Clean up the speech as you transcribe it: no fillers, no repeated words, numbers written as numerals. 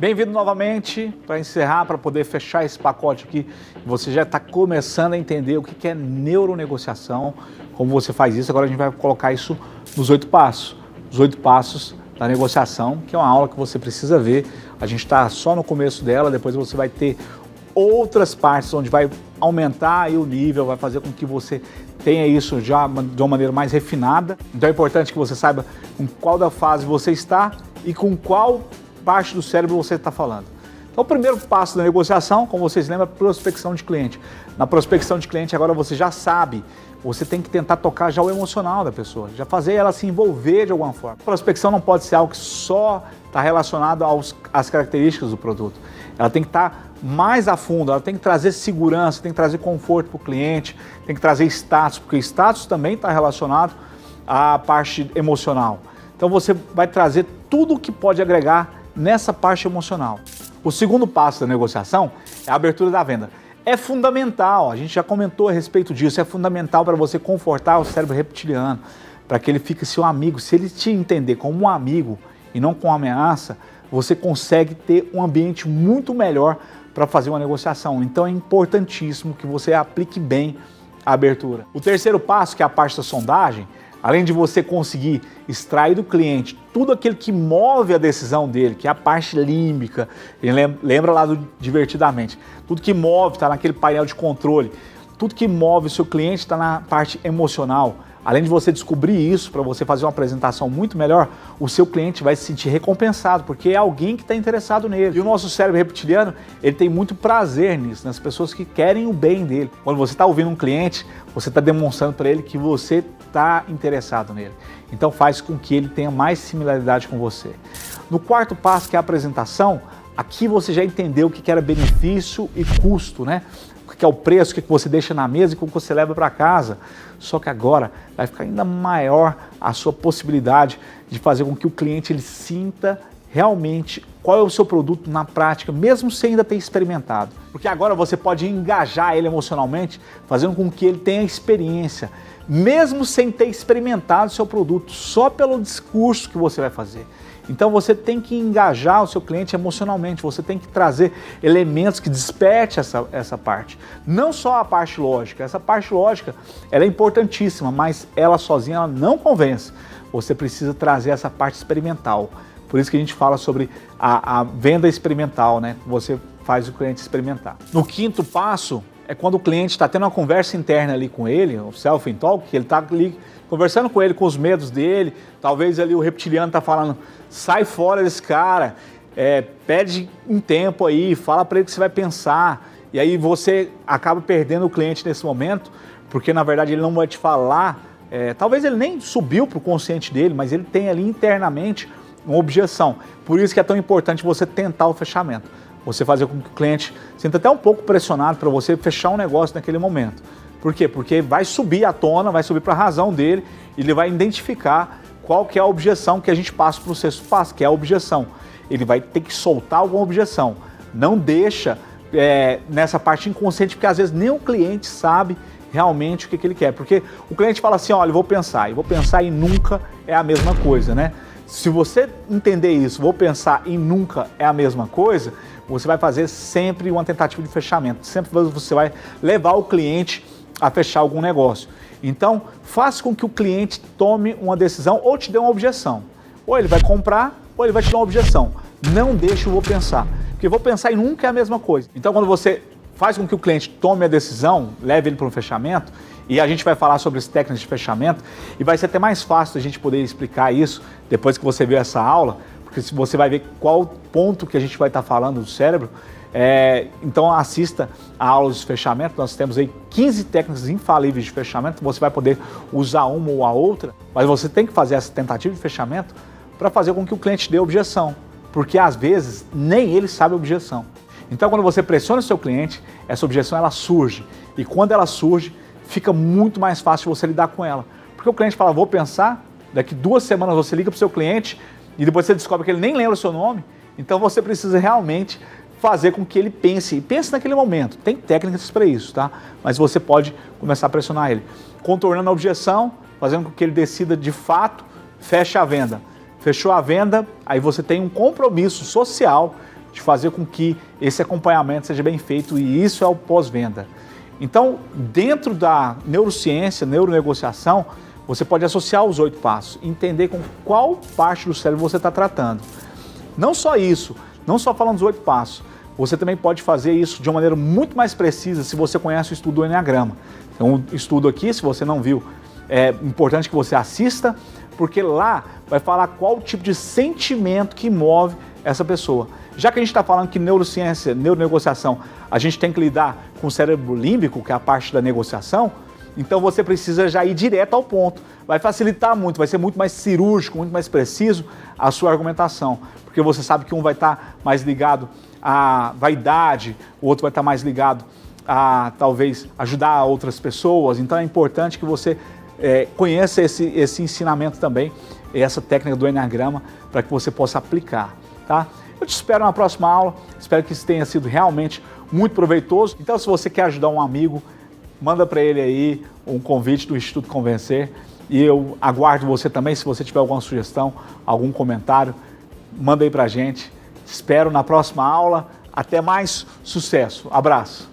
Bem-vindo novamente para encerrar, para poder fechar esse pacote aqui. Você já está começando a entender o que é neuronegociação, como você faz isso. Agora a gente vai colocar isso nos 8 passos. Os 8 passos da negociação, que é uma aula que você precisa ver. A gente está só no começo dela, depois você vai ter outras partes onde vai aumentar aí o nível, vai fazer com que você tenha isso já de uma maneira mais refinada. Então é importante que você saiba com qual da fase você está e com qual parte do cérebro você está falando. Então o primeiro passo da negociação, como vocês lembram, é a prospecção de cliente. Na prospecção de cliente agora você já sabe, você tem que tentar tocar já o emocional da pessoa, já fazer ela se envolver de alguma forma. A prospecção não pode ser algo que só está relacionado às características do produto. Ela tem que estar mais a fundo, ela tem que trazer segurança, tem que trazer conforto para o cliente, tem que trazer status, porque status também está relacionado à parte emocional. Então você vai trazer tudo o que pode agregar nessa parte emocional. O segundo passo da negociação é a abertura da venda. É fundamental, a gente já comentou a respeito disso, é fundamental para você confortar o cérebro reptiliano, para que ele fique seu amigo. Se ele te entender como um amigo e não como uma ameaça, você consegue ter um ambiente muito melhor para fazer uma negociação. Então é importantíssimo que você aplique bem a abertura. O terceiro passo, que é a parte da sondagem, além de você conseguir extrair do cliente tudo aquilo que move a decisão dele, que é a parte límbica, lembra lá do Divertidamente, tudo que move está naquele painel de controle, tudo que move o seu cliente está na parte emocional. Além de você descobrir isso, para você fazer uma apresentação muito melhor, o seu cliente vai se sentir recompensado, porque é alguém que está interessado nele. E o nosso cérebro reptiliano, ele tem muito prazer nisso, nas pessoas que querem o bem dele. Quando você está ouvindo um cliente, você está demonstrando para ele que você está interessado nele. Então faz com que ele tenha mais similaridade com você. No quarto passo, que é a apresentação, aqui você já entendeu o que era benefício e custo, né? O que é o preço, o que você deixa na mesa e o que você leva para casa. Só que agora vai ficar ainda maior a sua possibilidade de fazer com que o cliente ele sinta realmente qual é o seu produto na prática, mesmo sem ainda ter experimentado. Porque agora você pode engajar ele emocionalmente, fazendo com que ele tenha experiência, mesmo sem ter experimentado o seu produto, só pelo discurso que você vai fazer. Então você tem que engajar o seu cliente emocionalmente, você tem que trazer elementos que desperte essa parte. Não só a parte lógica, essa parte lógica ela é importantíssima, mas ela sozinha ela não convence. Você precisa trazer essa parte experimental. Por isso que a gente fala sobre a venda experimental, né? Você faz o cliente experimentar. No quinto passo é quando o cliente está tendo uma conversa interna ali com ele, o self-talk, que ele está ali conversando com ele, com os medos dele, talvez ali o reptiliano está falando, sai fora desse cara, pede um tempo aí, fala para ele o que você vai pensar, e aí você acaba perdendo o cliente nesse momento, porque na verdade ele não vai te falar, talvez ele nem subiu para o consciente dele, mas ele tem ali internamente uma objeção. Por isso que é tão importante você tentar o fechamento. Você fazer com que o cliente sinta até um pouco pressionado para você fechar um negócio naquele momento. Por quê? Porque vai subir à tona, vai subir para a razão dele, e ele vai identificar qual que é a objeção que a gente passa para o sexto passo, que é a objeção. Ele vai ter que soltar alguma objeção. Não deixa nessa parte inconsciente, porque às vezes nem o cliente sabe realmente o que ele quer. Porque o cliente fala assim, olha, eu vou pensar e nunca é a mesma coisa, né? Se você entender isso, vou pensar e nunca é a mesma coisa, você vai fazer sempre uma tentativa de fechamento. Sempre você vai levar o cliente a fechar algum negócio. Então, faça com que o cliente tome uma decisão ou te dê uma objeção. Ou ele vai comprar, ou ele vai te dar uma objeção. Não deixe o vou pensar, porque vou pensar e nunca é a mesma coisa. Então, quando você faz com que o cliente tome a decisão, leve ele para um fechamento, e a gente vai falar sobre as técnicas de fechamento, e vai ser até mais fácil a gente poder explicar isso depois que você ver essa aula, porque você vai ver qual ponto que a gente vai estar falando do cérebro. Então assista a aula de fechamento, nós temos aí 15 técnicas infalíveis de fechamento, você vai poder usar uma ou a outra, mas você tem que fazer essa tentativa de fechamento para fazer com que o cliente dê objeção, porque às vezes nem ele sabe a objeção. Então quando você pressiona o seu cliente, essa objeção ela surge, e quando ela surge, fica muito mais fácil você lidar com ela, porque o cliente fala, vou pensar, daqui 2 semanas você liga para o seu cliente, e depois você descobre que ele nem lembra o seu nome, então você precisa realmente fazer com que ele pense, e pense naquele momento. Tem técnicas para isso, tá? Mas você pode começar a pressionar ele. Contornando a objeção, fazendo com que ele decida de fato, feche a venda. Fechou a venda, aí você tem um compromisso social de fazer com que esse acompanhamento seja bem feito, e isso é o pós-venda. Então, dentro da neurociência, neuronegociação, você pode associar os 8 passos, entender com qual parte do cérebro você está tratando. Não só isso, não só falando dos 8 passos, você também pode fazer isso de uma maneira muito mais precisa se você conhece o estudo do Enneagrama. Então, um estudo aqui, se você não viu, é importante que você assista, porque lá vai falar qual tipo de sentimento que move essa pessoa. Já que a gente está falando que neurociência, neuronegociação, a gente tem que lidar com o cérebro límbico, que é a parte da negociação, então você precisa já ir direto ao ponto. Vai facilitar muito, vai ser muito mais cirúrgico, muito mais preciso a sua argumentação, porque você sabe que um vai estar mais ligado à vaidade, o outro vai estar mais ligado a talvez ajudar outras pessoas. Então é importante que você conheça esse ensinamento também, essa técnica do Enneagrama, para que você possa aplicar, tá? Eu te espero na próxima aula, espero que isso tenha sido realmente muito proveitoso. Então, se você quer ajudar um amigo, manda para ele aí um convite do Instituto Convencer, e eu aguardo você também. Se você tiver alguma sugestão, algum comentário, manda aí para a gente. Te espero na próxima aula. Até mais, sucesso. Abraço.